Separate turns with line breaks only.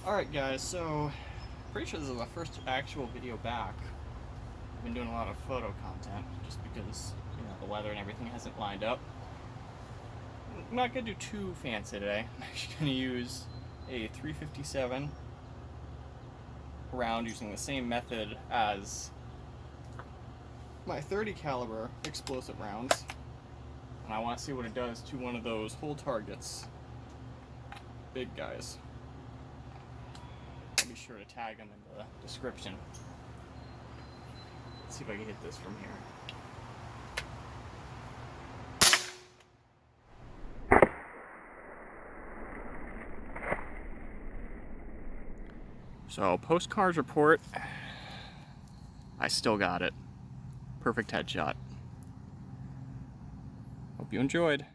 Alright guys, so pretty sure this is the first actual video back. I've been doing a lot of photo content just because, the weather and everything hasn't lined up. I'm not going to do too fancy today. I'm actually going to use a 357 round using the same method as my 30 caliber explosive rounds. And I want to see what it does to one of those whole targets. Big guys. I'll be sure to tag them in the description. Let's see if I can hit this from here. So, postcards report, I still got it. Perfect headshot. Hope you enjoyed.